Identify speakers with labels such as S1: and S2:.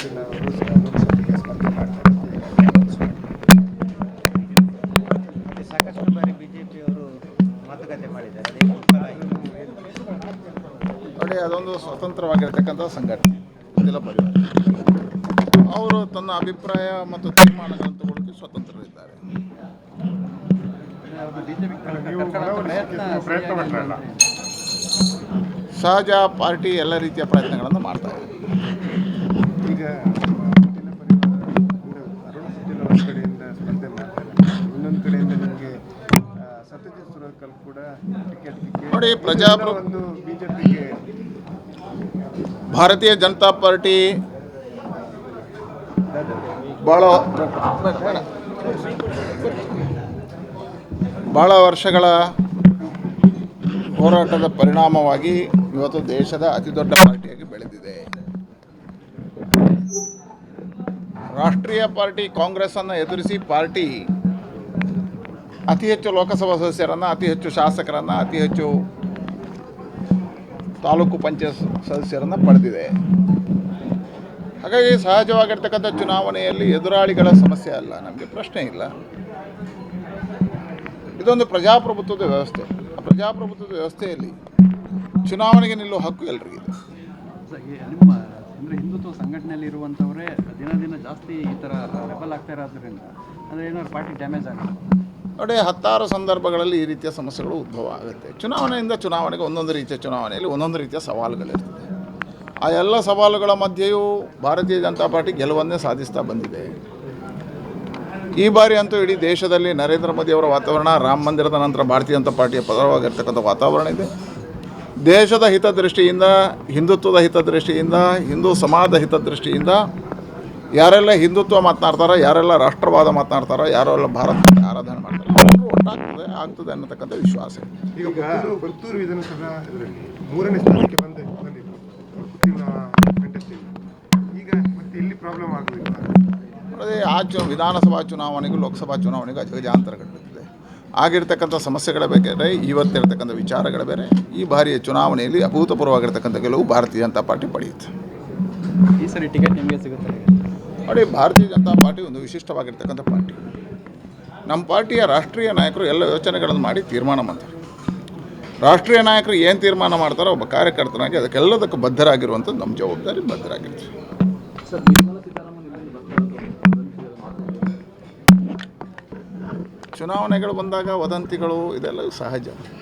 S1: ಪಾಟೀಲ್ ಅವರು ಲೋಕಸಭೆಗೆ ಸ್ಪರ್ಧೆ ಮಾಡ್ತಾರೆ ಅಂತ ಈಗಾಗಲೇ ಅನೌನ್ಸ್ ಮಾಡಿದ್ದಾರೆ.
S2: ಮತ್ತೆ ಸಾಕಷ್ಟು ಬಾರಿ ಬಿಜೆಪಿಯವರು ಮಾತುಕತೆ ಮಾಡಿದ್ದಾರೆ. ಅದೇನು ವಿಫಲ ಆಯಿತು.
S3: ನೋಡಿ, ಅದೊಂದು ಸ್ವತಂತ್ರವಾಗಿರ್ತಕ್ಕಂಥ ಸಂಘಟನೆ ಇದೆಲ್ಲ ಪರಿವಾರ. ಅವರು ತನ್ನ ಅಭಿಪ್ರಾಯ ಮತ್ತು ತೀರ್ಮಾನಗಳನ್ನು ತಗೊಳ್ಳೋಕ್ಕೆ ಸ್ವತಂತ್ರರಿದ್ದಾರೆ. ಸಹಜ ಪಾರ್ಟಿ ಎಲ್ಲ ರೀತಿಯ ಪ್ರಯತ್ನಗಳನ್ನು ಮಾಡ್ತಾರೆ.
S1: ಈಗ ಪಾಟೀಲ ಪರಿವಾರ ಅರುಣ್ ಸುದ್ದಿಲ್ ಅವರ ಕಡೆಯಿಂದ ಸ್ಪರ್ಧೆ ಮಾಡ್ತಾರೆ, ಇನ್ನೊಂದು ಕಡೆಯಿಂದ ನಿಮಗೆ ಸತ್ಯಜಿತ್ ಸುರತ್ಕಲ್ ಕೂಡ ಟಿಕೆಟ್
S3: ನೋಡಿ,
S1: ಒಂದು ಬಿಜೆಪಿಗೆ
S3: ಭಾರತೀಯ ಜನತಾ ಪಾರ್ಟಿ ಭಾಳ ವರ್ಷಗಳ ಹೋರಾಟದ ಪರಿಣಾಮವಾಗಿ ಇವತ್ತು ದೇಶದ ಅತಿ ದೊಡ್ಡ ಪಾರ್ಟಿಯಾಗಿ ಬೆಳೆದಿದೆ. ರಾಷ್ಟ್ರೀಯ ಪಾರ್ಟಿ ಕಾಂಗ್ರೆಸ್ಸನ್ನು ಎದುರಿಸಿ ಪಾರ್ಟಿ ಅತಿ ಹೆಚ್ಚು ಲೋಕಸಭಾ ಸದಸ್ಯರನ್ನು, ಅತಿ ಹೆಚ್ಚು ಶಾಸಕರನ್ನು, ಅತಿ ಹೆಚ್ಚು ತಾಲೂಕು ಪಂಚಾಯತ್ ಸದಸ್ಯರನ್ನು ಪಡೆದಿದೆ. ಹಾಗಾಗಿ ಸಹಜವಾಗಿರ್ತಕ್ಕಂಥ ಚುನಾವಣೆಯಲ್ಲಿ ಎದುರಾಳಿಗಳ ಸಮಸ್ಯೆ ಅಲ್ಲ, ನಮಗೆ ಪ್ರಶ್ನೆ ಇಲ್ಲ. ಇದೊಂದು ಪ್ರಜಾಪ್ರಭುತ್ವದ ವ್ಯವಸ್ಥೆ. ಆ ಪ್ರಜಾಪ್ರಭುತ್ವದ ವ್ಯವಸ್ಥೆಯಲ್ಲಿ ಚುನಾವಣೆಗೆ ನಿಲ್ಲುವ ಹಕ್ಕು ಎಲ್ರಿಗಿದೆ.
S4: ನಿಮ್ಮ ಅಂದರೆ ಹಿಂದುತ್ವ ಸಂಘಟನೆಯಲ್ಲಿ ಇರುವಂಥವರೇ ದಿನ ದಿನ ಜಾಸ್ತಿ ಈ ಥರ ರೆಬಲ್ ಆಗ್ತಾ ಇರೋದ್ರಿಂದ ಅಂದರೆ ಏನಾದ್ರು ಪಾರ್ಟಿ ಡ್ಯಾಮೇಜ್ ಆಗುತ್ತೆ.
S3: ನೋಡಿ, ಹತ್ತಾರು ಸಂದರ್ಭಗಳಲ್ಲಿ ಈ ರೀತಿಯ ಸಮಸ್ಯೆಗಳು ಉದ್ಭವ ಆಗುತ್ತೆ. ಚುನಾವಣೆಯಿಂದ ಚುನಾವಣೆಗೆ ಒಂದೊಂದು ರೀತಿಯ ಚುನಾವಣೆಯಲ್ಲಿ ಒಂದೊಂದು ರೀತಿಯ ಸವಾಲುಗಳಿರ್ತದೆ. ಆ ಎಲ್ಲ ಸವಾಲುಗಳ ಮಧ್ಯೆಯೂ ಭಾರತೀಯ ಜನತಾ ಪಾರ್ಟಿ ಗೆಲುವನ್ನೇ ಸಾಧಿಸ್ತಾ ಬಂದಿದೆ. ಈ ಬಾರಿ ಅಂತೂ ಇಡೀ ದೇಶದಲ್ಲಿ ನರೇಂದ್ರ ಮೋದಿಯವರ ವಾತಾವರಣ, ರಾಮ ಮಂದಿರದ ನಂತರ ಭಾರತೀಯ ಜನತಾ ಪಾರ್ಟಿಯ ಪರವಾಗಿರ್ತಕ್ಕಂಥ ವಾತಾವರಣ ಇದೆ. ದೇಶದ ಹಿತದೃಷ್ಟಿಯಿಂದ, ಹಿಂದುತ್ವದ ಹಿತದೃಷ್ಟಿಯಿಂದ, ಹಿಂದೂ ಸಮಾಜದ ಹಿತದೃಷ್ಟಿಯಿಂದ ಯಾರೆಲ್ಲ ಹಿಂದುತ್ವ ಮಾತನಾಡ್ತಾರೋ, ಯಾರೆಲ್ಲ ರಾಷ್ಟ್ರವಾದ ಮಾತನಾಡ್ತಾರೋ, ಯಾರೆಲ್ಲ ಭಾರತಕ್ಕೆ ಆರಾಧನೆ ಮಾಡ್ತಾರೋ ಅವರು ಆಗ್ತದೆ ಅನ್ನತಕ್ಕಂಥ ವಿಶ್ವಾಸ.
S1: ಈಗ ಪುತ್ತೂರು ವಿಧಾನಸಭಾ ಇದರಲ್ಲಿ 3ನೇ ಸ್ಥಾನಕ್ಕೆ ಬಂದಿತ್ತು ಪುತ್ತೂರಿನ ಕಂಟೆಸ್ಟಿಂಗ್. ಈಗ ಮತ್ತೆ ಇಲ್ಲಿ ಪ್ರಾಬ್ಲಮ್ ಆಗೋದಿಲ್ಲ.
S3: ಅದೇ ವಿಧಾನಸಭಾ ಚುನಾವಣೆಗೂ ಲೋಕಸಭಾ ಚುನಾವಣೆಗೂ ಅಜಗಜಾಂತರಗಳಿರ್ತದೆ. ಆಗಿರ್ತಕ್ಕಂಥ ಸಮಸ್ಯೆಗಳ ಬೇರೆ, ಇವತ್ತಿರ್ತಕ್ಕಂಥ ವಿಚಾರಗಳ ಬೇರೆ. ಈ ಬಾರಿಯ ಚುನಾವಣೆಯಲ್ಲಿ ಅಭೂತಪೂರ್ವವಾಗಿರ್ತಕ್ಕಂಥ ಗೆಲುವು ಭಾರತೀಯ ಜನತಾ ಪಾರ್ಟಿ ಪಡೆಯುತ್ತೆ.
S4: ಈ ಸರಿ ಟಿಕೆಟ್ ನಿಮಗೆ ಸಿಗುತ್ತೆ
S3: ನೋಡಿ, ಭಾರತೀಯ ಜನತಾ ಪಾರ್ಟಿ ಒಂದು ವಿಶಿಷ್ಟವಾಗಿರ್ತಕ್ಕಂಥ ಪಾರ್ಟಿ. ನಮ್ಮ ಪಾರ್ಟಿಯ ರಾಷ್ಟ್ರೀಯ ನಾಯಕರು ಎಲ್ಲ ಯೋಚನೆಗಳನ್ನು ಮಾಡಿ ತೀರ್ಮಾನ ಮಾಡ್ತಾರೆ. ರಾಷ್ಟ್ರೀಯ ನಾಯಕರು ಏನು ತೀರ್ಮಾನ ಮಾಡ್ತಾರೋ ಒಬ್ಬ ಕಾರ್ಯಕರ್ತನಾಗಿ ಅದಕ್ಕೆಲ್ಲದಕ್ಕೂ ಬದ್ಧರಾಗಿರುವಂಥದ್ದು ನಮ್ಮ ಜವಾಬ್ದಾರಿ, ಬದ್ಧರಾಗಿರ್ತೀವಿ. ಚುನಾವಣೆಗಳು ಬಂದಾಗ ವದಂತಿಗಳು ಇದೆಲ್ಲ ಸಹಜ.